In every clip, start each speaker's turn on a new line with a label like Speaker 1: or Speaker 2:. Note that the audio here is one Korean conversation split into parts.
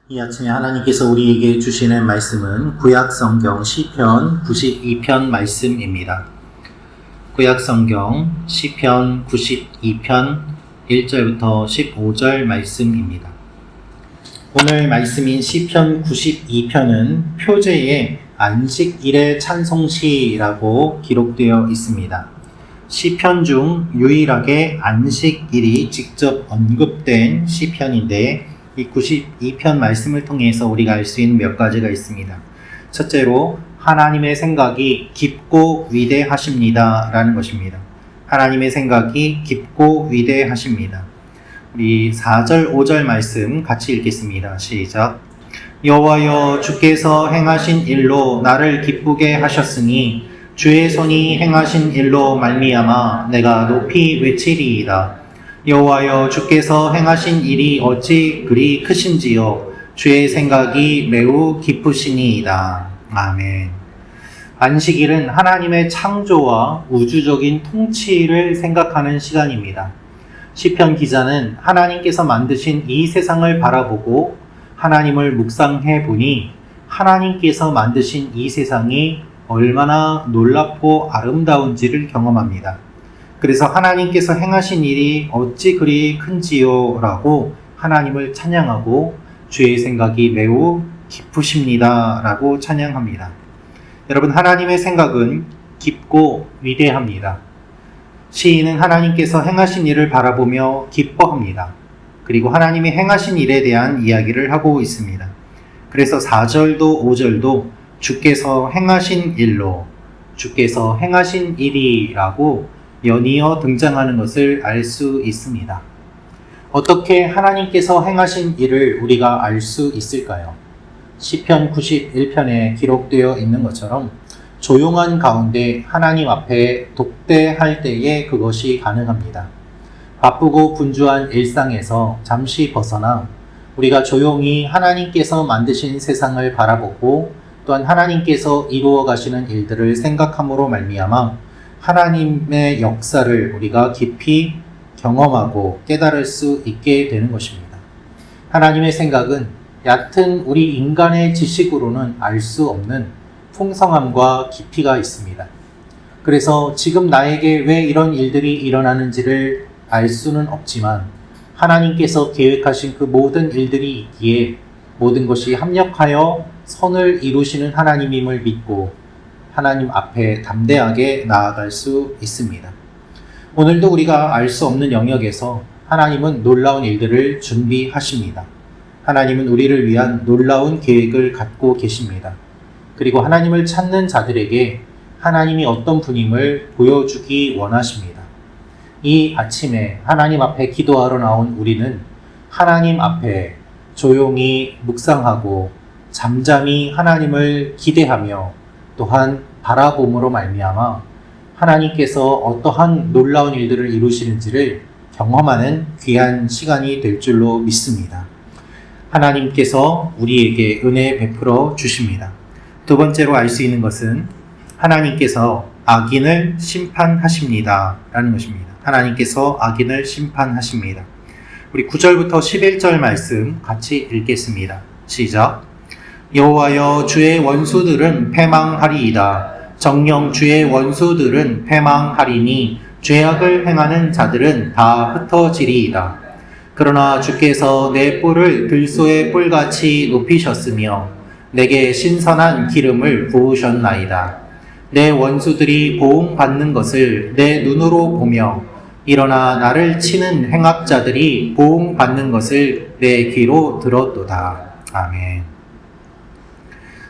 Speaker 1: 이 아침에 하나님께서 우리에게 주시는 말씀은 구약성경 시편 92편 말씀입니다. 구약성경 시편 92편 1절부터 15절 말씀입니다. 오늘 말씀인 시편 92편은 표제에 안식일의 찬송시라고 기록되어 있습니다. 시편 중 유일하게 안식일이 직접 언급된 시편인데 이 92편 말씀을 통해서 우리가 알 수 있는 몇 가지가 있습니다. 첫째로 하나님의 생각이 깊고 위대하십니다 라는 것입니다. 하나님의 생각이 깊고 위대하십니다. 우리 4절 5절 말씀 같이 읽겠습니다. 시작. 여호와여, 주께서 행하신 일로 나를 기쁘게 하셨으니 주의 손이 행하신 일로 말미암아 내가 높이 외치리이다. 여호와여, 주께서 행하신 일이 어찌 그리 크신지요. 주의 생각이 매우 깊으시니이다. 아멘. 안식일은 하나님의 창조와 우주적인 통치를 생각하는 시간입니다. 시편 기자는 하나님께서 만드신 이 세상을 바라보고 하나님을 묵상해 보니 하나님께서 만드신 이 세상이 얼마나 놀랍고 아름다운지를 경험합니다. 그래서 하나님께서 행하신 일이 어찌 그리 큰지요 라고 하나님을 찬양하고 주의 생각이 매우 깊으십니다 라고 찬양합니다. 여러분, 하나님의 생각은 깊고 위대합니다. 시인은 하나님께서 행하신 일을 바라보며 기뻐합니다. 그리고 하나님이 행하신 일에 대한 이야기를 하고 있습니다. 그래서 4절도 5절도 주께서 행하신 일로, 주께서 행하신 일이라고 연이어 등장하는 것을 알 수 있습니다. 어떻게 하나님께서 행하신 일을 우리가 알 수 있을까요? 시편 91편에 기록되어 있는 것처럼 조용한 가운데 하나님 앞에 독대할 때에 그것이 가능합니다. 바쁘고 분주한 일상에서 잠시 벗어나 우리가 조용히 하나님께서 만드신 세상을 바라보고 또한 하나님께서 이루어 가시는 일들을 생각함으로 말미암아 하나님의 역사를 우리가 깊이 경험하고 깨달을 수 있게 되는 것입니다. 하나님의 생각은 얕은 우리 인간의 지식으로는 알 수 없는 풍성함과 깊이가 있습니다. 그래서 지금 나에게 왜 이런 일들이 일어나는지를 알 수는 없지만 하나님께서 계획하신 그 모든 일들이 있기에 모든 것이 합력하여 선을 이루시는 하나님임을 믿고 하나님 앞에 담대하게 나아갈 수 있습니다. 오늘도 우리가 알 수 없는 영역에서 하나님은 놀라운 일들을 준비하십니다. 하나님은 우리를 위한 놀라운 계획을 갖고 계십니다. 그리고 하나님을 찾는 자들에게 하나님이 어떤 분임을 보여주기 원하십니다. 이 아침에 하나님 앞에 기도하러 나온 우리는 하나님 앞에 조용히 묵상하고 잠잠히 하나님을 기대하며 또한 바라봄으로 말미암아 하나님께서 어떠한 놀라운 일들을 이루시는지를 경험하는 귀한 시간이 될 줄로 믿습니다. 하나님께서 우리에게 은혜 베풀어 주십니다. 두 번째로 알 수 있는 것은 하나님께서 악인을 심판하십니다 라는 것입니다. 하나님께서 악인을 심판하십니다. 우리 9절부터 11절 말씀 같이 읽겠습니다. 시작. 여호와여, 주의 원수들은 패망하리이다. 정녕 주의 원수들은 패망하리니 죄악을 행하는 자들은 다 흩어지리이다. 그러나 주께서 내 뿔을 들소의 뿔같이 높이셨으며 내게 신선한 기름을 부으셨나이다. 내 원수들이 보응받는 것을 내 눈으로 보며 일어나 나를 치는 행악자들이 보응받는 것을 내 귀로 들었도다. 아멘.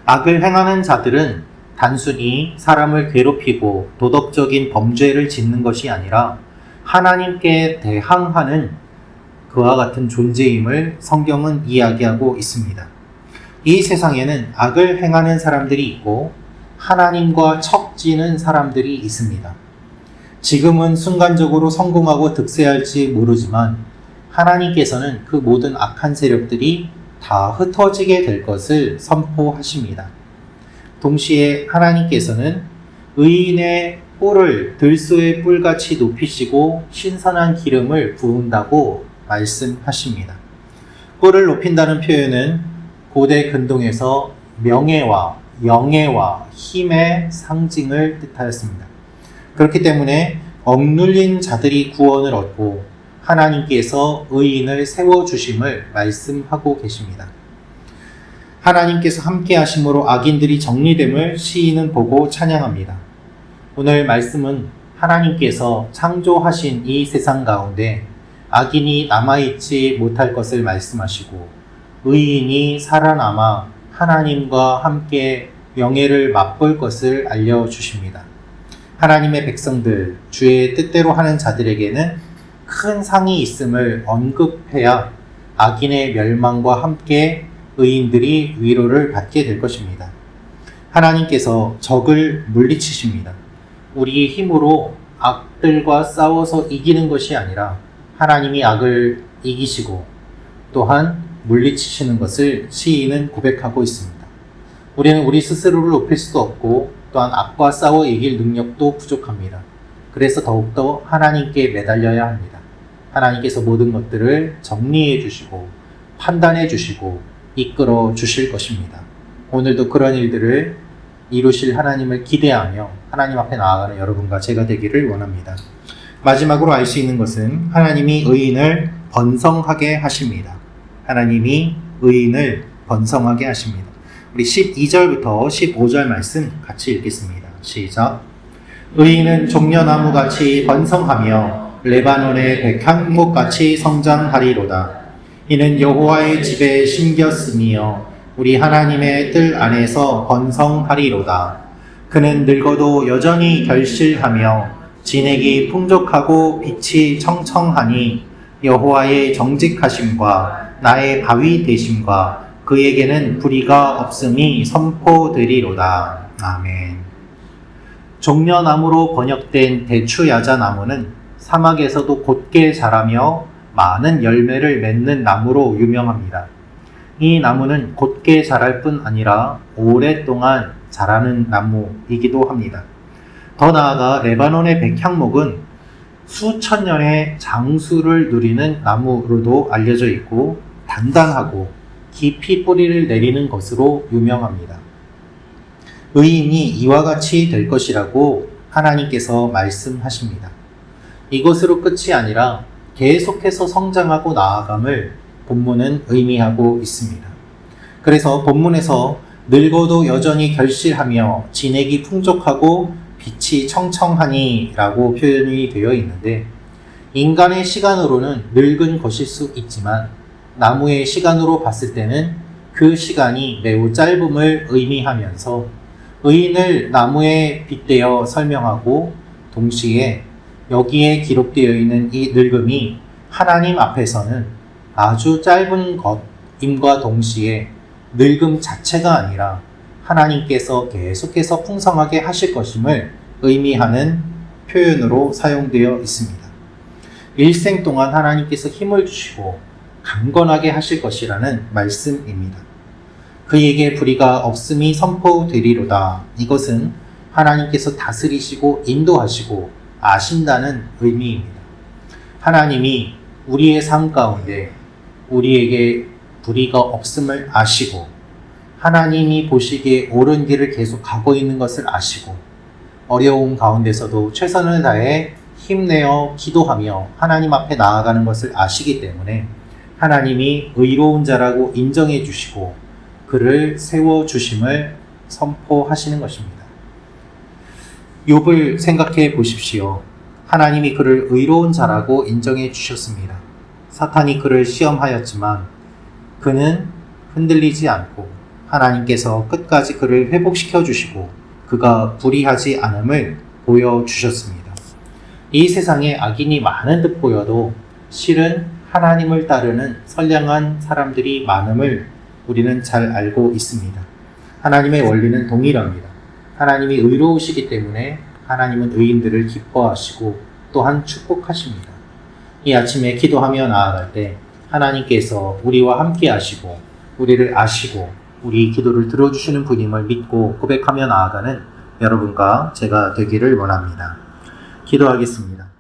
Speaker 1: 악을 행하는 자들은 단순히 사람을 괴롭히고 도덕적인 범죄를 짓는 것이 아니라 하나님께 대항하는 그와 같은 존재임을 성경은 이야기하고 있습니다. 이 세상에는 악을 행하는 사람들이 있고 하나님과 척지는 사람들이 있습니다. 지금은 순간적으로 성공하고 득세할지 모르지만 하나님께서는 그 모든 악한 세력들이 다 흩어지게 될 것을 선포하십니다. 동시에 하나님께서는 의인의 뿔을 들소의 뿔같이 높이시고 신선한 기름을 부은다고 말씀하십니다. 뿔을 높인다는 표현은 고대 근동에서 명예와 영예와 힘의 상징을 뜻하였습니다. 그렇기 때문에 억눌린 자들이 구원을 얻고 하나님께서 의인을 세워주심을 말씀하고 계십니다. 하나님께서 함께 하심으로 악인들이 정리됨을 시인은 보고 찬양합니다. 오늘 말씀은 하나님께서 창조하신 이 세상 가운데 악인이 남아있지 못할 것을 말씀하시고 의인이 살아남아 하나님과 함께 명예를 맛볼 것을 알려주십니다. 하나님의 백성들, 주의 뜻대로 하는 자들에게는 큰 상이 있음을 언급해야 악인의 멸망과 함께 의인들이 위로를 받게 될 것입니다. 하나님께서 적을 물리치십니다. 우리의 힘으로 악들과 싸워서 이기는 것이 아니라 하나님이 악을 이기시고 또한 물리치시는 것을 시인은 고백하고 있습니다. 우리는 우리 스스로를 높일 수도 없고 또한 악과 싸워 이길 능력도 부족합니다. 그래서 더욱더 하나님께 매달려야 합니다. 하나님께서 모든 것들을 정리해 주시고 판단해 주시고 이끌어 주실 것입니다. 오늘도 그런 일들을 이루실 하나님을 기대하며 하나님 앞에 나아가는 여러분과 제가 되기를 원합니다. 마지막으로 알 수 있는 것은 하나님이 의인을 번성하게 하십니다. 하나님이 의인을 번성하게 하십니다. 우리 12절부터 15절 말씀 같이 읽겠습니다. 시작. 의인은 종려나무같이 번성하며 레바논의 백향목같이 성장하리로다. 이는 여호와의 집에 심겼으며 우리 하나님의 뜰 안에서 번성하리로다. 그는 늙어도 여전히 결실하며 진액이 풍족하고 빛이 청청하니 여호와의 정직하심과 나의 바위 되심과 그에게는 불의가 없음이 선포되리로다. 아멘. 종려나무로 번역된 대추야자나무는 사막에서도 곧게 자라며 많은 열매를 맺는 나무로 유명합니다. 이 나무는 곧게 자랄 뿐 아니라 오랫동안 자라는 나무이기도 합니다. 더 나아가 레바논의 백향목은 수천 년의 장수를 누리는 나무로도 알려져 있고 단단하고 깊이 뿌리를 내리는 것으로 유명합니다. 의인이 이와 같이 될 것이라고 하나님께서 말씀하십니다. 이것으로 끝이 아니라 계속해서 성장하고 나아감을 본문은 의미하고 있습니다. 그래서 본문에서 늙어도 여전히 결실하며 진액이 풍족하고 빛이 청청하니 라고 표현이 되어 있는데 인간의 시간으로는 늙은 것일 수 있지만 나무의 시간으로 봤을 때는 그 시간이 매우 짧음을 의미하면서 의인을 나무에 빗대어 설명하고 동시에 여기에 기록되어 있는 이 늙음이 하나님 앞에서는 아주 짧은 것임과 동시에 늙음 자체가 아니라 하나님께서 계속해서 풍성하게 하실 것임을 의미하는 표현으로 사용되어 있습니다. 일생 동안 하나님께서 힘을 주시고 강건하게 하실 것이라는 말씀입니다. 그에게 불의가 없음이 선포되리로다. 이것은 하나님께서 다스리시고 인도하시고 아신다는 의미입니다. 하나님이 우리의 삶 가운데 우리에게 불의가 없음을 아시고 하나님이 보시기에 옳은 길을 계속 가고 있는 것을 아시고 어려움 가운데서도 최선을 다해 힘내어 기도하며 하나님 앞에 나아가는 것을 아시기 때문에 하나님이 의로운 자라고 인정해 주시고 그를 세워주심을 선포하시는 것입니다. 욥을 생각해 보십시오. 하나님이 그를 의로운 자라고 인정해 주셨습니다. 사탄이 그를 시험하였지만 그는 흔들리지 않고 하나님께서 끝까지 그를 회복시켜 주시고 그가 불의하지 않음을 보여주셨습니다. 이 세상에 악인이 많은 듯 보여도 실은 하나님을 따르는 선량한 사람들이 많음을 우리는 잘 알고 있습니다. 하나님의 원리는 동일합니다. 하나님이 의로우시기 때문에 하나님은 의인들을 기뻐하시고 또한 축복하십니다. 이 아침에 기도하며 나아갈 때 하나님께서 우리와 함께 하시고 우리를 아시고 우리 기도를 들어주시는 분임을 믿고 고백하며 나아가는 여러분과 제가 되기를 원합니다. 기도하겠습니다.